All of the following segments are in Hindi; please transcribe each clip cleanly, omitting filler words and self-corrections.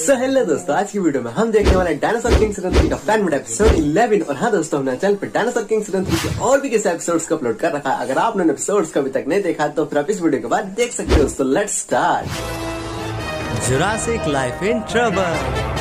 सो हेलो दोस्तों, आज की वीडियो में हम देखने वाले हैं डायनासोर किंग सीजन 3 का फैन मेड एपिसोड 11। और हाँ दोस्तों, हमने चैनल पे डायनासोर किंग सीजन 3 के और भी कैसे एपिसोड्स को अपलोड कर रखा है। अगर आपने एपिसोड्स को अभी तक नहीं देखा तो फिर आप इस वीडियो के बाद देख सकते हो। तो let's start. Jurassic life in trouble.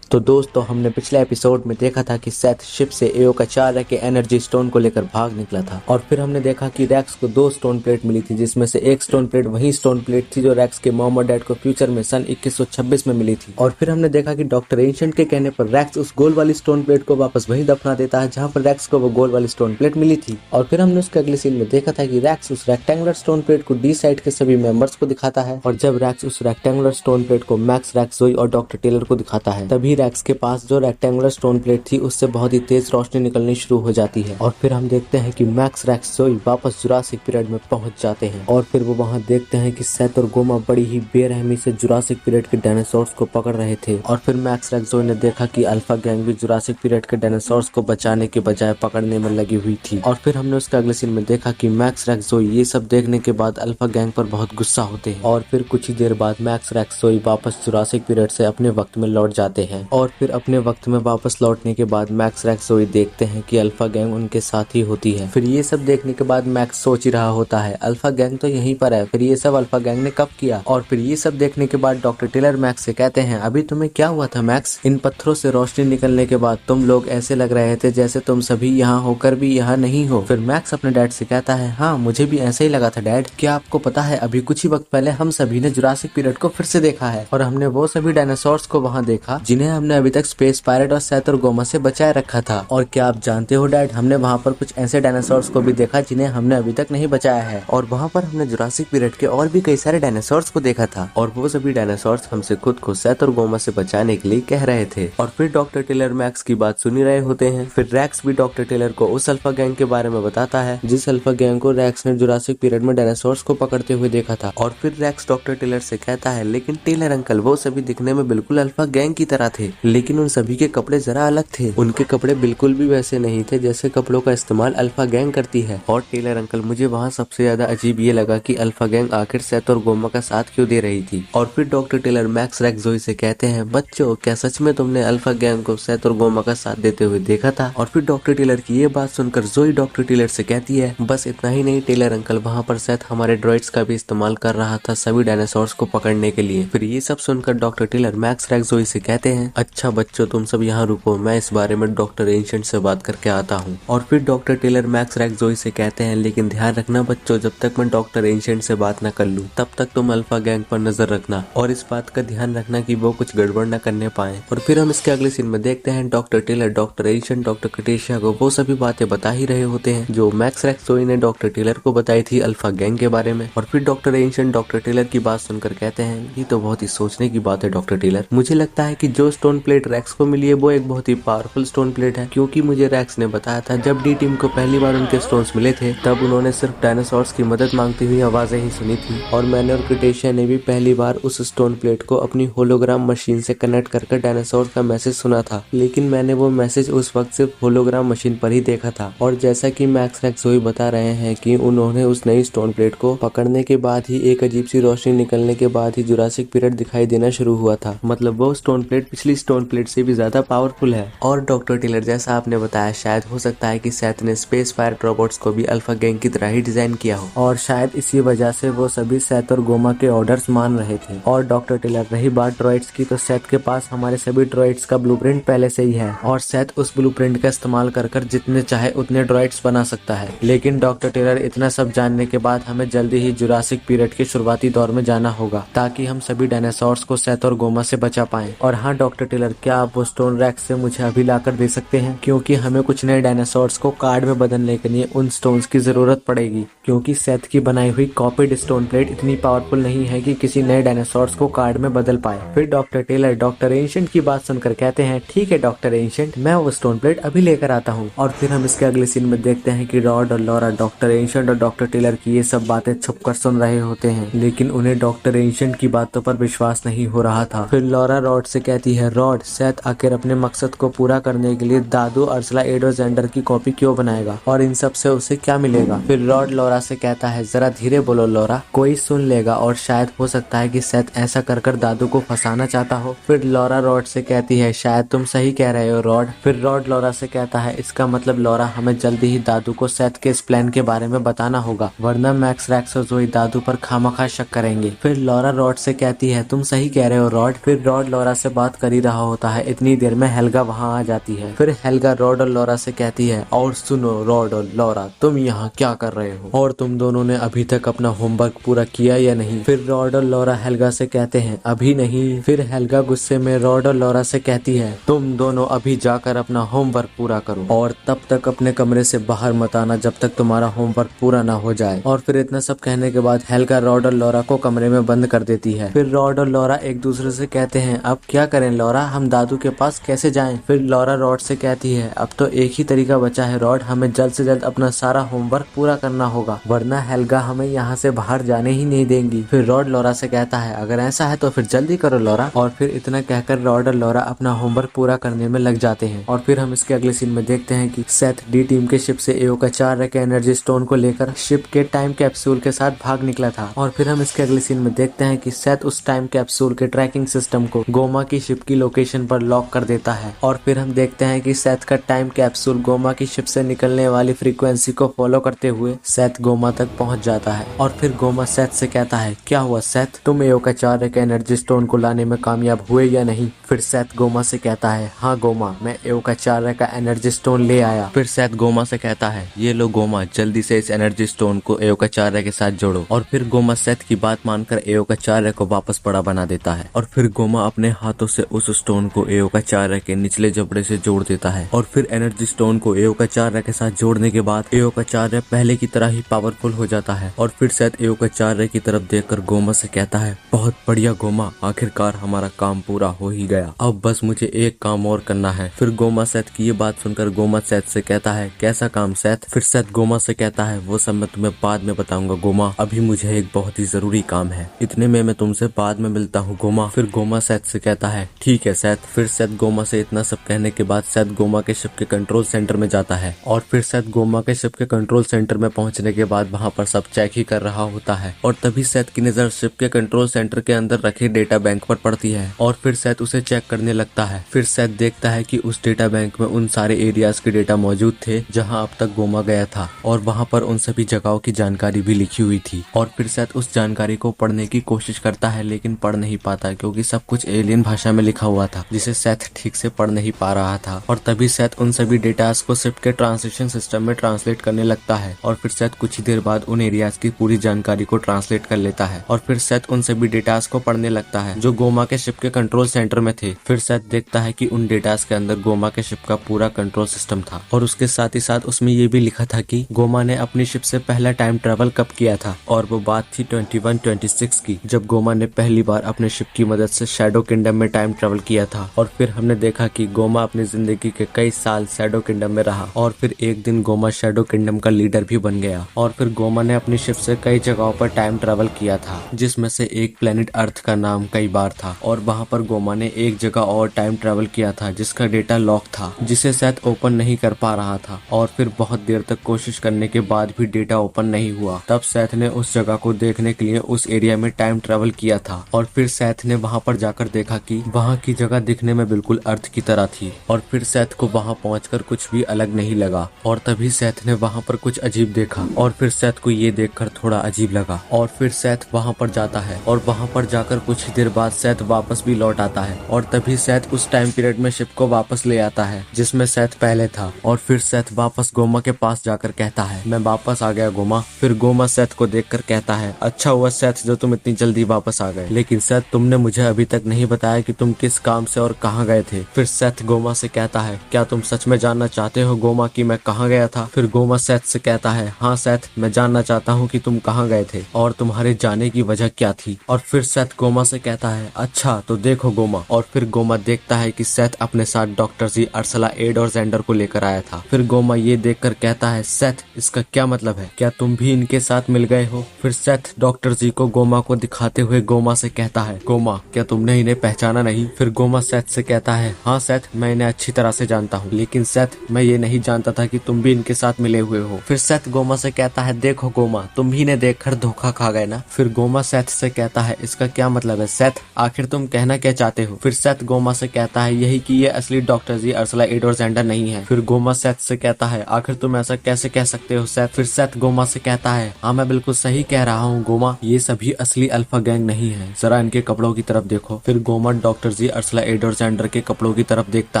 तो दोस्तों, हमने पिछले एपिसोड में देखा था कि सेथ शिप से एओ का 4 के एनर्जी स्टोन को लेकर भाग निकला था। और फिर हमने देखा कि रैक्स को 2 स्टोन प्लेट मिली थी, जिसमें से एक स्टोन प्लेट वही स्टोन प्लेट थी जो रैक्स के मॉम और डैड को फ्यूचर में सन 2126 में मिली थी। और फिर हमने देखा कि डॉक्टर एंशिएंट के कहने पर रैक्स उस गोल वाली स्टोन प्लेट को वापस वहीं दफना देता है जहाँ पर रैक्स को वो गोल वाली स्टोन प्लेट मिली थी। और फिर हमने उसके अगले सीन में देखा था कि रैक्स उस रेक्टेंगुलर स्टोन प्लेट को डी साइड के सभी मेंबर्स को दिखाता है। और जब रैक्स उस रेक्टेंगुलर स्टोन प्लेट को मैक्स, रैक्स, जोई और डॉक्टर टेलर को दिखाता है, तभी रैक्स के पास जो रेक्टेंगुलर स्टोन प्लेट थी उससे बहुत ही तेज रोशनी निकलनी शुरू हो जाती है। और फिर हम देखते हैं कि मैक्स, रैक्स, जोई वापस जुरासिक पीरियड में पहुंच जाते हैं। और फिर वो वहां देखते हैं कि सेथ और गोमा बड़ी ही बेरहमी से जुरासिक पीरियड के डायनासोर्स को पकड़ रहे थे। और फिर मैक्स, रैक्स, जोई ने देखा कि अल्फा गैंग भी जुरासिक पीरियड के डायनासोर्स को बचाने के बजाय पकड़ने में लगी हुई थी। और फिर हमने उसके अगले सीन में देखा कि मैक्स, रैक्स, जोई ये सब देखने के बाद अल्फा गैंग पर बहुत गुस्सा होते हैं। और फिर कुछ ही देर बाद मैक्स, रैक्स, जोई वापस जुरासिक पीरियड से अपने वक्त में लौट जाते हैं। और फिर अपने वक्त में वापस लौटने के बाद मैक्स, रैक्स, जोई देखते हैं कि अल्फा गैंग उनके साथ ही होती है। फिर ये सब देखने के बाद मैक्स सोच ही रहा होता है अल्फा गैंग तो यहीं पर है, फिर ये सब अल्फा गैंग ने कब किया। और फिर ये सब देखने के बाद डॉक्टर टेलर मैक्स से कहते हैं, अभी तुम्हें क्या हुआ था मैक्स? इन पत्थरों से रोशनी निकलने के बाद तुम लोग ऐसे लग रहे थे जैसे तुम सभी यहाँ होकर भी यहाँ नहीं हो। फिर मैक्स अपने डैड से कहता है, हाँ मुझे भी ऐसे ही लगा था डैड। क्या आपको पता है अभी कुछ ही वक्त पहले हम सभी ने जुरासिक पीरियड को फिर से देखा है और हमने वो सभी डायनासोर्स को वहाँ देखा जिन्हें हमने अभी तक स्पेस पायरेट और सेथ और गोमा से बचाए रखा था। और क्या आप जानते हो डैड, हमने वहाँ पर कुछ ऐसे डायनासोर्स को भी देखा जिन्हें हमने अभी तक नहीं बचाया है। और वहाँ पर हमने जुरासिक पीरियड के और भी कई सारे डायनासोर्स को देखा था और वो सभी डायनासोर्स हमसे खुद को सेथ और गोमा से बचाने के लिए कह रहे थे। और फिर डॉक्टर टेलर मैक्स की बात सुनी रहे होते हैं। फिर रैक्स भी डॉक्टर टेलर को उस अल्फा गैंग के बारे में बताता है जिस अल्फा गैंग को रैक्स ने जुरासिक पीरियड में डायनासोर्स को पकड़ते हुए देखा था। और फिर रैक्स डॉक्टर टेलर से कहता है, लेकिन टेलर अंकल वो सभी दिखने में बिल्कुल अल्फा गैंग की तरह थे, लेकिन उन सभी के कपड़े जरा अलग थे। उनके कपड़े बिल्कुल भी वैसे नहीं थे जैसे कपड़ों का इस्तेमाल अल्फा गैंग करती है। और टेलर अंकल, मुझे वहाँ सबसे ज्यादा अजीब ये लगा कि अल्फा गैंग आखिर सेथ और गोमा का साथ क्यों दे रही थी। और फिर डॉक्टर टेलर मैक्स, रैक्स, जोई से कहते हैं, बच्चों क्या सच में तुमने अल्फा गैंग को सेथ और गोमा का साथ देते हुए देखा था? और फिर डॉक्टर टेलर की ये बात सुनकर जोई डॉक्टर टेलर से कहती है, बस इतना ही नहीं टेलर अंकल, वहाँ पर सेथ हमारे ड्रॉइड्स का भी इस्तेमाल कर रहा था सभी डायनासोर्स को पकड़ने के लिए। फिर ये सब सुनकर डॉक्टर टेलर मैक्स, रैक्स, जोई से कहते हैं, अच्छा बच्चों तुम सब यहाँ रुको, मैं इस बारे में डॉक्टर एंशिएंट से बात करके आता हूँ। और फिर डॉक्टर टेलर मैक्स, रैक्स, जोई से कहते हैं, लेकिन ध्यान रखना बच्चों, जब तक मैं डॉक्टर एंशिएंट से बात न कर लूँ तब तक तुम अल्फा गैंग पर नजर रखना और इस बात का ध्यान रखना कि वो कुछ गड़बड़ न करने पाए। और फिर हम इसके अगले सीन में देखते हैं doctor Taylor doctor ancient doctor कटेशिया को वो सभी बातें बता ही रहे होते हैं जो मैक्स, रैक्स, जोई ने डॉक्टर टेलर को बताई थी अल्फा गैंग के बारे में। और फिर डॉक्टर एंशिएंट डॉक्टर टेलर की बात सुनकर कहते हैं, ये तो बहुत ही सोचने की बात है डॉक्टर टेलर, मुझे लगता है कि जो स्टोन प्लेट रैक्स को मिली है वो एक बहुत ही पावरफुल स्टोन प्लेट है, क्योंकि मुझे रैक्स ने बताया था जब डी टीम को पहली बार उनके स्टोन्स मिले थे तब उन्होंने सिर्फ डायनासोर्स की मदद मांगती हुई आवाजें ही सुनी थी। और मैंने और क्रेटेशिया ने भी पहली बार उस स्टोन प्लेट को अपनी होलोग्राम मशीन से कनेक्ट कर डायनासोर का मैसेज सुना था, लेकिन मैंने वो मैसेज उस वक्त सिर्फ होलोग्राम मशीन पर ही देखा था। और जैसा कि मैक्स, रैक्स, जोई बता रहे हैं कि उन्होंने उस नई स्टोन प्लेट को पकड़ने के बाद ही एक अजीब सी रोशनी निकलने के बाद ही जुरासिक पीरियड दिखाई देना शुरू हुआ था। मतलब वो स्टोन प्लेट पिछली स्टोन प्लेट से भी ज्यादा पावरफुल है। और डॉक्टर टेलर, जैसा आपने बताया, शायद हो सकता है कि सेथ ने स्पेस पायरेट रोबोट्स को भी अल्फा गैंग की तरह ही डिजाइन किया हो और शायद इसी वजह से वो सभी सेथ और गोमा के ऑर्डर्स मान रहे थे। और डॉक्टर टेलर, रही बात ड्रॉइड्स की, तो सेथ के पास हमारे सभी ड्रॉइड्स का ब्लूप्रिंट पहले से ही है और सेथ उस ब्लूप्रिंट का इस्तेमाल कर जितने चाहे उतने ड्रॉइड्स बना सकता है। लेकिन डॉक्टर टेलर, इतना सब जानने के बाद हमें जल्दी ही जुरासिक पीरियड के शुरुआती दौर में जाना होगा ताकि हम सभी डायनासोर्स को सेथ और गोमा से बचा पाएं। और हाँ डॉक्टर टेलर, क्या आप वो स्टोन रैक्स से मुझे अभी लाकर दे सकते हैं, क्योंकि हमें कुछ नए डायनासोर्स को कार्ड में बदलने के लिए उन स्टोन्स की जरूरत पड़ेगी, क्योंकि सेथ की बनाई हुई कॉपीड स्टोन प्लेट इतनी पावरफुल नहीं है कि किसी नए डायनासोर्स को कार्ड में बदल पाए। फिर डॉक्टर टेलर डॉक्टर एंशिएंट की बात सुनकर कहते हैं, ठीक है डॉक्टर एंशिएंट, मैं वो स्टोन प्लेट अभी लेकर आता हूँ। और फिर हम इसके अगले सीन में देखते हैं कि रॉड और लॉरा डॉक्टर एंशिएंट और डॉक्टर टेलर की ये सब बातें छुपकर सुन रहे होते हैं, लेकिन उन्हें डॉक्टर एंशिएंट की बातों पर विश्वास नहीं हो रहा था। फिर लॉरा रॉड से कहती है, रॉड, सेथ आखिर अपने मकसद को पूरा करने के लिए दादू अर्सला एडो जेंडर की कॉपी क्यों बनाएगा और इन सब से उसे क्या मिलेगा। फिर रॉड लॉरा से कहता है जरा धीरे बोलो लॉरा, कोई सुन लेगा और शायद हो सकता है कि सेथ ऐसा कर कर दादू को फंसाना चाहता हो। फिर लॉरा रॉड से कहती है शायद तुम सही कह रहे हो रॉड। फिर रॉड लॉरा से कहता है इसका मतलब लॉरा हमें जल्दी ही दादू को सेथ के इस प्लान के बारे में बताना होगा, वरना मैक्स, रैक्स और जोई दादू पर खामखा शक करेंगे। फिर लॉरा रॉड से कहती है तुम सही कह रहे हो रॉड। फिर रॉड लॉरा से बात कर ही रहा होता है, इतनी देर में हेल्गा वहाँ आ जाती है। फिर हेल्गा रॉड और लॉरा से कहती है और सुनो रॉड और लॉरा, तुम यहाँ क्या कर रहे हो और तुम दोनों ने अभी तक अपना होमवर्क पूरा किया या नहीं। फिर रॉड और लॉरा हेल्गा से कहते हैं अभी नहीं। फिर हेल्गा गुस्से में रॉड और लॉरा से कहती है तुम दोनों अभी जाकर अपना होमवर्क पूरा करो और तब तक अपने कमरे से बाहर मत आना जब तक तुम्हारा होमवर्क पूरा ना हो जाए। और फिर इतना सब कहने के बाद हेल्गा रॉड और लॉरा को कमरे में बंद कर देती है। फिर रॉड और लॉरा एक दूसरे से कहते हैं अब क्या करें लॉरा, हम दादू के पास कैसे जाएं। फिर लॉरा रॉड से कहती है अब तो एक ही तरीका बचा है रॉड, हमें जल्द से जल्द अपना सारा होमवर्क पूरा करना होगा, वरना हेल्गा हमें यहाँ से बाहर जाने ही नहीं देंगी। फिर रॉड लॉरा से कहता है अगर ऐसा है तो फिर जल्दी करो लॉरा। और फिर इतना कहकर रॉड और लॉरा अपना होमवर्क पूरा करने में लग जाते हैं। और फिर हम इसके अगले सीन में देखते हैं कि सेथ डी टीम के शिप से एओकाचार्य के एनर्जी स्टोन को लेकर शिप के टाइम कैप्सूल के साथ भाग निकला था। और फिर हम इसके अगले सीन में देखते हैं कि सेथ उस टाइम कैप्सूल के ट्रैकिंग सिस्टम को गोमा की शिप की लोकेशन पर लॉक कर देता है। और फिर हम देखते हैं कि सेथ का टाइम कैप्सूल गोमा की शिप से निकलने वाली फ्रीक्वेंसी को फॉलो करते हुए सेथ गोमा तक पहुंच जाता है। और फिर गोमा सेथ से कहता है क्या हुआ सेथ, तुम एओकाचार्य के एनर्जी स्टोन को लाने में कामयाब हुए या नहीं। फिर सेथ गोमा से कहता है हाँ गोमा, मैं एओकाचार्य का एनर्जी स्टोन ले आया। फिर सेथ गोमा से कहता है ये लो गोमा, जल्दी से इस एनर्जी स्टोन को एओकाचार्य के साथ जोड़ो। और फिर गोमा सेथ की बात मानकर एओकाचार्य को वापस बड़ा बना देता है। और फिर गोमा अपने हाथों से उस स्टोन को एओकाचार्य के निचले जबड़े से जोड़ देता है। और फिर एनर्जी स्टोन को एओकाचार्य के साथ जोड़ने के बाद एओकाचार्य पहले की तरह ही पावरफुल हो जाता है। और फिर सेथ एओकाचार्य की तरफ देखकर गोमा से कहता है बहुत बढ़िया गोमा, आखिरकार हमारा काम पूरा हो ही गया, अब बस मुझे एक काम और करना है। फिर गोमा सेथ की ये बात सुनकर गोमा सेथ से कहता है कैसा काम सेथ। फिर सेथ गोमा से कहता है वो सब मैं तुम्हें बाद में बताऊंगा गोमा, अभी मुझे एक बहुत ही जरूरी काम है, इतने में मैं तुमसे बाद में मिलता हूँ गोमा। फिर गोमा सेथ से कहता है ठीक है सेथ। फिर सेथ गोमा से इतना सब कहने के बाद सेथ गोमा के शिप के कंट्रोल सेंटर में जाता है। और फिर सेथ गोमा के शिप के कंट्रोल सेंटर में पहुंचने के बाद वहां पर सब चेक ही कर रहा होता है। और तभी सेथ की नजर शिप के कंट्रोल सेंटर के अंदर रखे डेटा बैंक पर पड़ती है। और फिर सेथ उसे चेक करने लगता है। फिर सेथ देखता है कि उस डेटा बैंक में उन सारे एरियाज के डेटा मौजूद थे जहां अब तक गोमा गया था और वहां पर उन सभी जगहों की जानकारी भी लिखी हुई थी। और फिर सेथ उस जानकारी को पढ़ने की कोशिश करता है लेकिन पढ़ नहीं पाता क्योंकि सब कुछ एलियन भाषा में लिखा हुआ था जिसे सेथ ठीक से पढ़ नहीं पा रहा था। और तभी सेथ उन सभी डेटाज को शिप के ट्रांसलेशन सिस्टम में ट्रांसलेट करने लगता है। और फिर सेथ कुछ ही देर बाद उन एरियाज की पूरी जानकारी को ट्रांसलेट कर लेता है। और फिर सेथ उन सभी डेटाज को पढ़ने लगता है जो गोमा के शिप के कंट्रोल सेंटर में थे। फिर सेथ देखता है कि उन डेटाज के अंदर गोमा के शिप का पूरा कंट्रोल सिस्टम था और उसके साथ ही साथ उसमें ये भी लिखा था कि गोमा ने अपनी शिप से पहला टाइम ट्रेवल कब किया था। और वो बात थी 2126 की, जब गोमा ने पहली बार अपने शिप की मदद से शैडो किंगडम में टाइम ट्रेवल किया था। और फिर हमने देखा कि गोमा अपनी जिंदगी के कई साल शैडो किंगडम में रहा और फिर एक दिन गोमा शैडो किंगडम का लीडर भी बन गया। और फिर गोमा ने अपनी शिप से कई जगहों पर टाइम ट्रेवल किया था जिसमें से एक प्लेनेट अर्थ का नाम कई बार था। और वहाँ पर गोमा ने एक जगह और टाइम ट्रेवल किया था जिसका डेटा लॉक था जिसे सेथ ओपन नहीं कर पा रहा था। और फिर बहुत देर तक कोशिश करने के बाद भी डेटा ओपन नहीं हुआ। तब सेथ ने उस जगह को देखने के लिए उस एरिया में टाइम ट्रेवल किया था। और फिर सेथ ने वहाँ पर जाकर देखा कि वहाँ की जगह दिखने में बिल्कुल अर्थ की तरह थी। और फिर सेथ को वहाँ पहुंचकर कुछ भी अलग नहीं लगा। और तभी सेथ ने वहाँ पर कुछ अजीब देखा और फिर सेथ को ये देखकर थोड़ा अजीब लगा। और फिर सेथ वहाँ पर जाता है और वहाँ पर जाकर कुछ ही देर बाद सेथ वापस भी लौट आता है। और तभी सेथ उस टाइम पीरियड में शिप को वापस ले आता है जिसमें सेथ पहले था। और फिर सेथ वापस गोमा के पास जाकर कहता है मैं वापस आ गया गोमा। फिर गोमा सेथ को देखकर कहता है अच्छा हुआ सेथ जो तुम इतनी जल्दी वापस आ गए, लेकिन सेथ तुमने मुझे अभी तक नहीं बताया कि तुम किस काम से और कहाँ गए थे। फिर सेथ गोमा से कहता है क्या तुम सच में जानना चाहते हो गोमा कि मैं कहाँ गया था। फिर गोमा सेथ से कहता है हाँ सेथ, मैं जानना चाहता हूँ कि तुम कहाँ गए थे और तुम्हारे जाने की वजह क्या थी। और फिर सेथ गोमा से कहता है अच्छा तो देखो गोमा। और फिर गोमा देखता है कि सेथ अपने साथ डॉक्टर जी अर्सला एड और जेंडर को लेकर आया था। फिर गोमा ये देखकर कहता है सेथ इसका क्या मतलब है, क्या तुम भी इनके साथ मिल गए हो। फिर सेथ डॉक्टर जी को गोमा को दिखाते हुए गोमा से कहता है गोमा क्या तुमने इन्हें पहचाना नहीं। फिर फिर गोमा सेथ से कहता है, हाँ सेथ, मैं इन्हें अच्छी तरह से जानता हूँ, लेकिन सेथ मैं ये नहीं जानता था कि तुम भी इनके साथ मिले हुए हो। फिर सेथ गोमा से कहता है, देखो गोमा, तुम भी इन्हें देखकर धोखा खा गए ना। फिर गोमा सेथ से कहता है, इसका क्या मतलब है सेथ, आखिर तुम कहना क्या चाहते हो। फिर सेथ गोमा से कहता है, यही कि ये असली डॉक्टर जी अर्सला एडोर जेंडर नहीं है। फिर गोमा सेथ से कहता है, आखिर तुम ऐसा कैसे कह सकते हो सेथ। फिर सेथ गोमा से कहता है, हाँ मैं बिल्कुल सही कह रहा हूँ गोमा, ये सभी असली अल्फा गैंग नहीं है, जरा इनके कपड़ों की तरफ देखो। फिर गोमा डॉक्टर जी अर्सला एडोर जेंडर के कपड़ों की तरफ देखता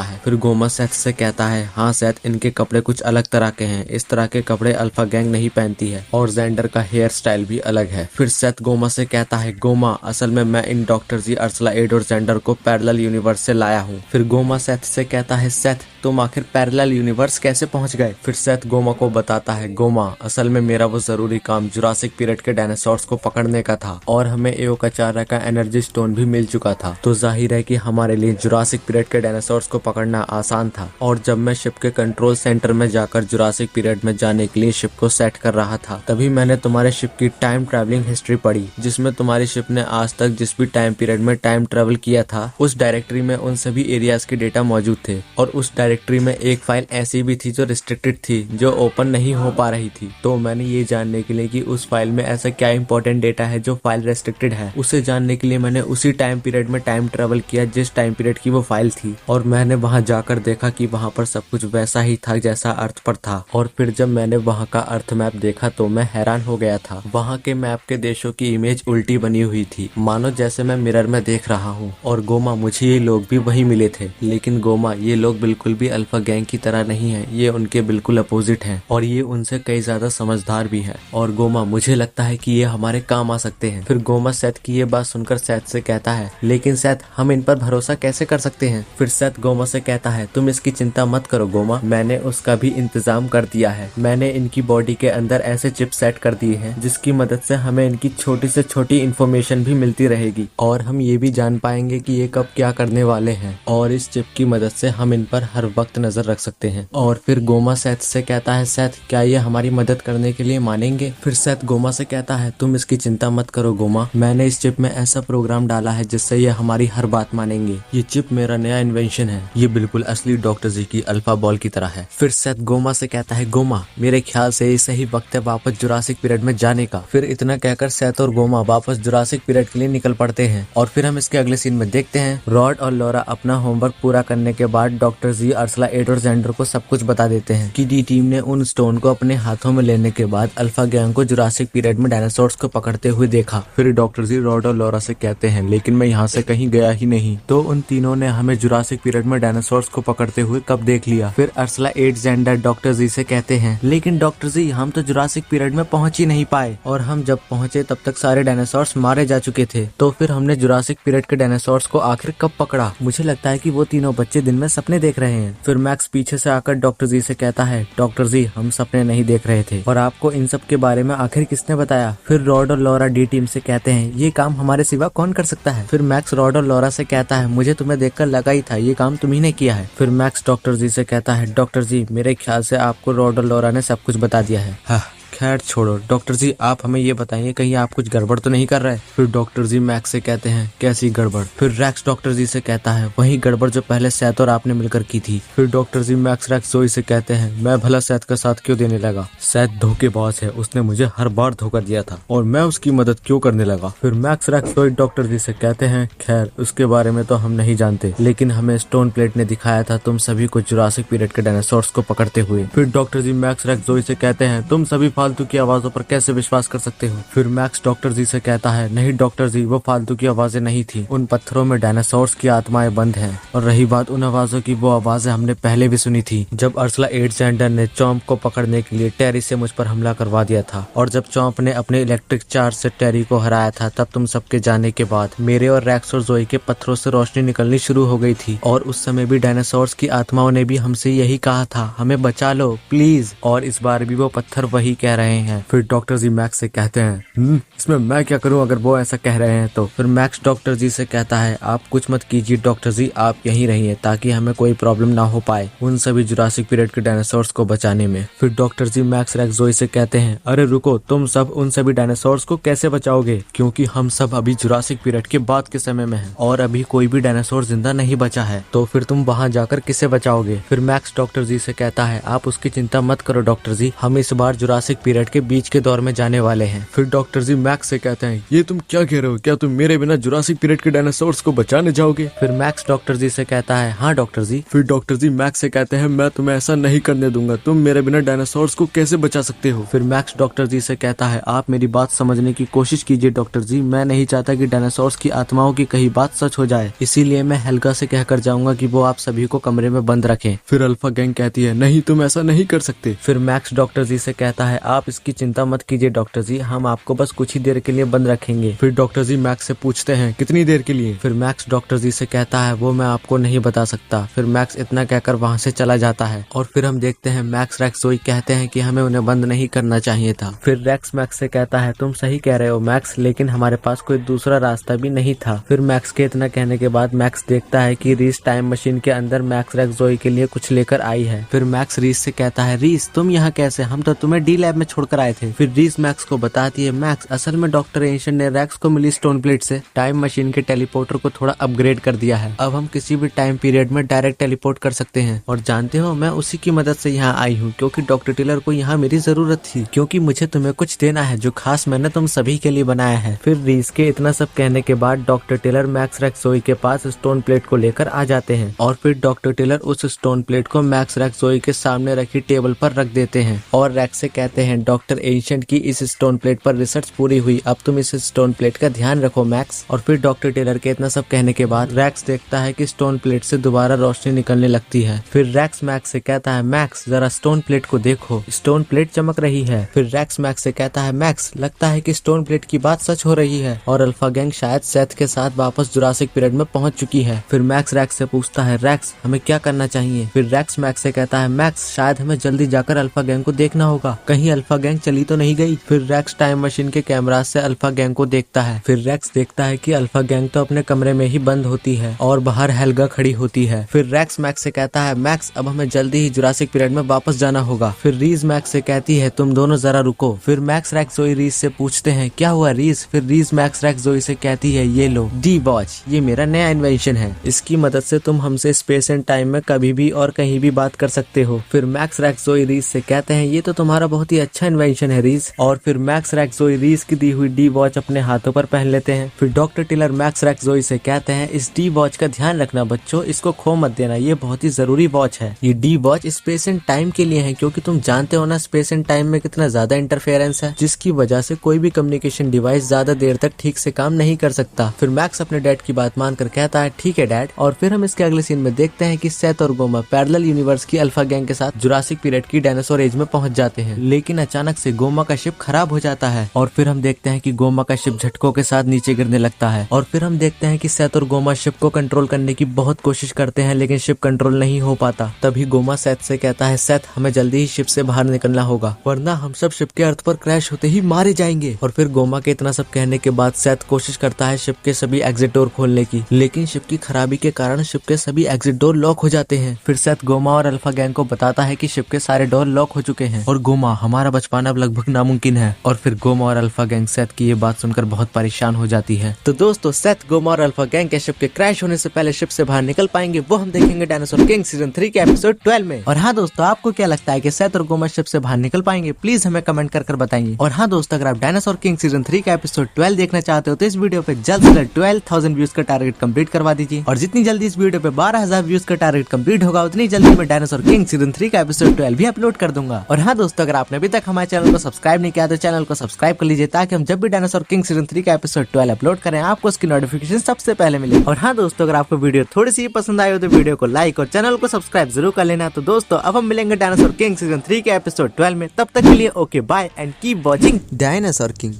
है। फिर गोमा सेथ से कहता है, हाँ सेथ, इनके कपड़े कुछ अलग तरह के हैं, इस तरह के कपड़े अल्फा गैंग नहीं पहनती है, और जेंडर का हेयर स्टाइल भी अलग है। फिर सेथ गोमा से कहता है, गोमा असल में मैं in doctor ji Arsala adore gender को पैरेलल यूनिवर्स से लाया हूँ। फिर गोमा सेथ से कहता है, सेथ तुम आखिर पैरेलल यूनिवर्स कैसे पहुंच गए। फिर सेथ गोमा को बताता है, गोमा असल में मेरा वो जरूरी काम जुरासिक पीरियड के डायनासोर्स को पकड़ने का था, और हमें एओकाचारा का एनर्जी स्टोन भी मिल चुका था, तो जाहिर है कि हमारे लिए जुरासिक पीरियड के डायनासोर्स को पकड़ना आसान था। और जब मैं शिप के कंट्रोल सेंटर में जाकर जुरासिक पीरियड में जाने के लिए शिप को सेट कर रहा था, तभी मैंने तुम्हारे शिप की टाइम ट्रैवलिंग हिस्ट्री पढ़ी, जिसमें तुम्हारी शिप ने आज तक जिस भी टाइम पीरियड में टाइम ट्रेवल किया था, उस डायरेक्टरी में उन सभी एरियाज के डेटा मौजूद थे। और उस डायरेक्टरी में एक फाइल ऐसी भी थी जो रिस्ट्रिक्टेड थी, जो ओपन नहीं हो पा रही थी। तो मैंने ये जानने के लिए कि उस फाइल में ऐसा क्या इंपॉर्टेंट डेटा है जो फाइल रेस्ट्रिक्टेड है, उसे जानने के लिए मैंने उसी टाइम पीरियड में टाइम ट्रेवल किया जिस टाइम पीरियड की वो फाइल थी। और मैंने वहां जाकर देखा कि वहां पर सब कुछ वैसा ही था जैसा अर्थ पर था। और फिर जब मैंने वहां का अर्थ मैप देखा तो मैं हैरान हो गया था। वहां के मैप के देशों की इमेज उल्टी बनी हुई थी, मानो जैसे मैं मिरर में देख रहा हूँ। और गोमा मुझे ये लोग भी वही मिले थे, लेकिन गोमा ये लोग बिल्कुल भी अल्फा गैंग की तरह नहीं है, ये उनके बिल्कुल अपोजिट हैं, और ये उनसे कई ज्यादा समझदार भी है। और गोमा मुझे लगता है कि ये हमारे काम आ सकते हैं। फिर गोमा सेथ की ये बात सुनकर सेथ से कहता है, लेकिन सेथ हम इन पर भरोसा कैसे कर सकते हैं। फिर सेथ गोमा से कहता है, तुम इसकी चिंता मत करो गोमा, मैंने उसका भी इंतजाम कर दिया है। मैंने इनकी बॉडी के अंदर ऐसे चिप सेट कर दिए हैं जिसकी मदद से हमें इनकी छोटी से छोटी इन्फॉर्मेशन भी मिलती रहेगी, और हम ये भी जान पाएंगे कि ये कब क्या करने वाले हैं, और इस चिप की मदद से हम इन पर हर वक्त नजर रख सकते हैं। और फिर गोमा सेथ से कहता है, सेथ क्या ये हमारी मदद करने के लिए मानेंगे। फिर सेथ गोमा से कहता है, तुम इसकी चिंता मत करो गोमा, मैंने इस चिप में ऐसा प्रोग्राम डाला है जिससे ये हमारी हर बात मानेंगे। ये चिप मेरा नया इन्वेंशन है, ये बिल्कुल असली डॉक्टर जी की अल्फा बॉल की तरह है। फिर सेथ गोमा से कहता है, गोमा मेरे ख्याल से ये सही वक्त है वापस जुरासिक पीरियड में जाने का। फिर इतना कहकर सेथ और गोमा वापस जुरासिक पीरियड के लिए निकल पड़ते हैं। और फिर हम इसके अगले सीन में देखते हैं, रॉड और लॉरा अपना होमवर्क पूरा करने के बाद डॉक्टर जी अर्सला एडोर जेंडर को सब कुछ बता देते हैं कि डी टीम ने उन स्टोन को अपने हाथों में लेने के बाद अल्फा गैंग को जुरासिक पीरियड में डायनासोर्स को पकड़ते हुए देखा। फिर डॉक्टर जी रॉड और लॉरा से कहते हैं, लेकिन मैं यहाँ से कहीं गया ही नहीं, तो उन तीनों ने हमें जुरासिक पीरियड में डायनासोर्स को पकड़ते हुए कब देख लिया। फिर अर्सला एडोर जेंडर डॉक्टर जी से कहते हैं, लेकिन डॉक्टर जी हम तो जुरासिक पीरियड में पहुंच ही नहीं पाए, और हम जब पहुंचे तब तक सारे डायनासोर्स मारे जा चुके थे, तो फिर हमने जुरासिक पीरियड के डायनासोर्स को आखिर कब पकड़ा। मुझे लगता है कि वो तीनों बच्चे दिन में सपने देख रहे हैं। फिर मैक्स पीछे से आकर डॉक्टर जी से कहता है, डॉक्टर जी हम सपने नहीं देख रहे थे, और आपको इन सब के बारे में आखिर किसने बताया। फिर रॉड और लॉरा डी टीम से कहते हैं, ये काम हमारे सिवा कौन कर सकता है। फिर मैक्स रॉड और लॉरा से कहता है, मुझे तुम्हें देखकर लगा ही था ये काम तुम्ही ने किया है। फिर मैक्स डॉक्टर जी से कहता है, डॉक्टर जी मेरे ख्याल से आपको रॉड और लॉरा ने सब कुछ बता दिया है। खैर छोड़ो डॉक्टर जी, आप हमें ये बताइए कहीं आप कुछ गड़बड़ तो नहीं कर रहे। फिर डॉक्टर जी मैक्स से कहते हैं, कैसी गड़बड़। फिर रैक्स डॉक्टर जी से कहता है, वही गड़बड़ जो पहले सेथ और आपने मिलकर की थी। फिर डॉक्टर जी मैक्स रैक्स जोई से कहते हैं, मैं भला सेथ का साथ क्यों देने लगा, सेथ धोखेबाज है, उसने मुझे हर बार धोखा दिया था और मैं उसकी मदद क्यों करने लगा। फिर मैक्स रैक्स जोई डॉक्टर जी से कहते हैं, खैर उसके बारे में तो हम नहीं जानते, लेकिन हमें स्टोन प्लेट ने दिखाया था तुम सभी को जुरासिक पीरियड के डायनासोर्स को पकड़ते हुए। फिर डॉक्टर जी मैक्स रैक्स जोई से कहते हैं, तुम सभी फालतू की आवाजों पर कैसे विश्वास कर सकते हो। फिर मैक्स डॉक्टर जी से कहता है, नहीं डॉक्टर जी वो फालतू की आवाजें नहीं थी, उन पत्थरों में डायनासोर्स की आत्माएं बंद हैं। और रही बात उन आवाजों की, वो आवाजें हमने पहले भी सुनी थी जब अर्सला एडोर जेंडर ने चॉम्प को पकड़ने के लिए टेरी से मुझ पर हमला करवा दिया था, और जब चॉम्प ने अपने इलेक्ट्रिक चार्ज से टेरी को हराया था, तब तुम सबके जाने के बाद मेरे और रैक्स और जोई के पत्थरों से रोशनी निकलनी शुरू हो गई थी, और उस समय भी डायनासोर्स की आत्माओं ने भी हमसे यही कहा था, हमें बचा लो प्लीज। और इस बार भी वो पत्थर वही कह कह रहे हैं। फिर डॉक्टर जी मैक्स से कहते हैं इसमें मैं क्या करूं अगर वो ऐसा कह रहे हैं तो। फिर मैक्स डॉक्टर जी से कहता है आप कुछ मत कीजिए डॉक्टर जी, आप यहीं रहिए ताकि हमें कोई प्रॉब्लम ना हो पाए उन सभी जुरासिक पीरियड के डायनासोर्स को बचाने में। फिर डॉक्टर जी मैक्स रेक्स जोई से कहते हैं अरे रुको, तुम सब उन सभी डायनासोर्स को कैसे बचाओगे, क्योंकि हम सब अभी जुरासिक पीरियड के बाद के समय में हैं और अभी कोई भी डायनासोर जिंदा नहीं बचा है, तो फिर तुम वहां जाकर किसे बचाओगे। फिर मैक्स डॉक्टर जी से कहता है आप उसकी चिंता मत करो डॉक्टर जी, हम इस बार जुरासिक पीरियड के बीच के दौर में जाने वाले हैं। फिर डॉक्टर जी मैक्स से कहते हैं ये तुम क्या कह रहे हो, क्या तुम मेरे बिना जुरासिक पीरियड के डायनासोर्स को बचाने जाओगे। फिर मैक्स डॉक्टर जी से कहता है हाँ डॉक्टर जी। फिर डॉक्टर जी मैक्स से कहते हैं मैं तुम्हें ऐसा नहीं करने दूंगा, तुम मेरे बिना डायनासोर्स को कैसे बचा सकते हो। फिर मैक्स डॉक्टर जी से कहता है आप मेरी बात समझने की कोशिश कीजिए डॉक्टर जी, मैं नहीं चाहता कि डायनासोर्स की आत्माओं की कही बात सच हो जाए, इसीलिए मैं हेल्गा से कहकर जाऊंगा कि वो आप सभी को कमरे में बंद रखें। फिर अल्फा गैंग कहती है नहीं तुम ऐसा नहीं कर सकते। फिर मैक्स डॉक्टर जी से कहता है आप इसकी चिंता मत कीजिए डॉक्टर जी, हम आपको बस कुछ ही देर के लिए बंद रखेंगे। फिर डॉक्टर जी मैक्स से पूछते हैं कितनी देर के लिए। फिर मैक्स डॉक्टर जी से कहता है वो मैं आपको नहीं बता सकता। फिर मैक्स इतना कहकर वहाँ से चला जाता है और फिर हम देखते हैं मैक्स रेक्स जोई कहते हैं कि हमें उन्हें बंद नहीं करना चाहिए था। फिर रेक्स मैक्स से कहता है तुम सही कह रहे हो मैक्स, लेकिन हमारे पास कोई दूसरा रास्ता भी नहीं था। फिर मैक्स के इतना कहने के बाद मैक्स देखता है कि रीस टाइम मशीन के अंदर मैक्स रेक्स जोई के लिए कुछ लेकर आई है। फिर मैक्स रीस से कहता है रीस तुम यहाँ कैसे, हम तो तुम्हें डी लैब में छोड़कर आए थे। फिर रीस मैक्स को बताती है मैक्स असल में डॉक्टर एंशिएंट ने रेक्स को मिली स्टोन प्लेट से टाइम मशीन के टेलीपोर्टर को थोड़ा अपग्रेड कर दिया है, अब हम किसी भी टाइम पीरियड में डायरेक्ट टेलीपोर्ट कर सकते हैं। और जानते हो मैं उसी की मदद से यहाँ आई हूँ क्योंकि डॉक्टर टेलर को यहाँ मेरी जरूरत थी, क्योंकि मुझे तुम्हें कुछ देना है जो खास मैंने तुम सभी के लिए बनाया है। फिर रीस के इतना सब कहने के बाद डॉक्टर टेलर मैक्स रेक्स जोई के पास स्टोन प्लेट को लेकर आ जाते हैं और फिर डॉक्टर टेलर उस स्टोन प्लेट को मैक्स रेक्स जोई के सामने रखी टेबल पर रख देते हैं और रेक्स से कहते हैं डॉक्टर एंशिएंट की इस स्टोन प्लेट पर रिसर्च पूरी हुई, अब तुम इस स्टोन प्लेट का ध्यान रखो मैक्स। और फिर डॉक्टर टेलर के इतना सब कहने के बाद रेक्स देखता है कि स्टोन प्लेट से दोबारा रोशनी निकलने लगती है। फिर रेक्स मैक्स से कहता है मैक्स जरा स्टोन प्लेट को देखो, स्टोन प्लेट चमक रही है। फिर रेक्स मैक्स से कहता है मैक्स लगता है कि स्टोन प्लेट की बात सच हो रही है और अल्फा गैंग शायद सेथ के साथ वापस जुरासिक पीरियड में पहुंच चुकी है। फिर मैक्स रेक्स से पूछता है रेक्स हमें क्या करना चाहिए। फिर रेक्स मैक्स से कहता है मैक्स शायद हमें जल्दी जाकर अल्फा गैंग को देखना होगा, कहीं अल्फा गैंग चली तो नहीं गई। फिर रेक्स टाइम मशीन के कैमरा से अल्फा गैंग को देखता है। फिर रेक्स देखता है कि अल्फा गैंग तो अपने कमरे में ही बंद होती है और बाहर हेल्गा खड़ी होती है। फिर रेक्स मैक्स से कहता है मैक्स अब हमें जल्दी ही जुरासिक पीरियड में वापस जाना होगा। फिर रीज मैक्स से कहती है तुम दोनों जरा रुको। फिर मैक्स रेक्स जोई रीज से पूछते हैं क्या हुआ रीज। फिर रीज मैक्स रेक्स जोई से कहती है ये लो डी वॉच, ये मेरा नया इन्वेंशन है, इसकी मदद से तुम हमसे स्पेस एंड टाइम में कभी भी और कहीं भी बात कर सकते हो। फिर मैक्स रेक्स जोई रीज से कहते हैं ये तो तुम्हारा बहुत ही अच्छा इन्वेंशन है रीज। और फिर मैक्स रेक्स जोई रीज की दी हुई डी वॉच अपने हाथों पर पहन लेते हैं। फिर डॉक्टर टेलर मैक्स रेक्स जोई से कहते हैं इस डी वॉच का ध्यान रखना बच्चों, इसको खो मत देना, ये बहुत ही जरूरी वॉच है। ये D watch space and time के लिए है क्योंकि तुम जानते हो ना स्पेस एंड टाइम में कितना ज्यादा इंटरफेरेंस है, जिसकी वजह से कोई भी कम्युनिकेशन डिवाइस ज्यादा देर तक ठीक से काम नहीं कर सकता। फिर मैक्स अपने डैड की बात मानकर कहता है ठीक है डैड। और फिर हम इसके अगले सीन में देखते हैं कि सेथ और गोमा पैरेलल यूनिवर्स की अल्फा गैंग के साथ जुरासिक पीरियड की डायनासोर एज में पहुंच जाते हैं, लेकिन अचानक से गोमा का शिप खराब हो जाता है और फिर हम देखते हैं कि गोमा का शिप झटकों के साथ नीचे गिरने लगता है। और फिर हम देखते हैं कि सेथ और गोमा शिप को कंट्रोल करने की बहुत कोशिश करते हैं लेकिन शिप कंट्रोल नहीं हो पाता। तभी गोमा सेथ से कहता है सेथ हमें जल्दी ही शिप से बाहर निकलना होगा वरना हम सब शिप के अर्थ पर क्रैश होते ही मारे जाएंगे। और फिर गोमा के इतना सब कहने के बाद सेथ कोशिश करता है शिप के सभी एग्जिट डोर खोलने की, लेकिन शिप की खराबी के कारण शिप के सभी एग्जिट डोर लॉक हो जाते हैं। फिर सेथ गोमा और अल्फा गैंग को बताता है कि शिप के सारे डोर लॉक हो चुके हैं और गोमा हमारा बच पाना अब लगभग नामुमकिन है। और फिर गोमा और अल्फा गैंग सेथ की ये बात सुनकर बहुत परेशान हो जाती है। तो दोस्तों सेथ गोमा और अल्फा गैंग के शिप के क्रैश होने से पहले शिप से बाहर निकल पाएंगे वो हम देखेंगे डायनासोर किंग सीजन 3 के एपिसोड 12 में। और हाँ दोस्तों आपको क्या लगता है कि सेथ और गोमा शिप से बाहर निकल पाएंगे, प्लीज हमें कमेंट कर बताइए। और हाँ दोस्तों अगर आप डायनासोर किंग सीजन 3 का एपिसोड 12 देखना चाहते हो तो इस वीडियो पे जल्द से जल्द 12,000 व्यूज का टारगेट कंप्लीट करवा दीजिए। और जितनी जल्दी इस वीडियो पे 12,000 व्यूज का टारगेट कंप्लीट होगा उतनी जल्दी मैं डायनासोर किंग सीजन 3 का एपिसोड 12 भी अपलोड कर दूंगा। और हाँ दोस्तों अगर आपने अभी तक हमारे चैनल को सब्सक्राइब नहीं किया तो चैनल को सब्सक्राइब कर लीजिए ताकि हम जब भी डायनासोर किंग सीजन 3 का एपिसोड 12 अपलोड करें आपको उसकी नोटिफिकेशन सबसे पहले मिले। और हाँ दोस्तों अगर आपको वीडियो थोड़ी सी पसंद आई हो तो वीडियो को लाइक और चैनल को सब्सक्राइब जरूर कर लेना। तो दोस्तों अब हम मिलेंगे डायनासोर किंग सीजन 3 के एपिसोड 12 में, तब तक के लिए okay bye and keep watching Dinosaur king.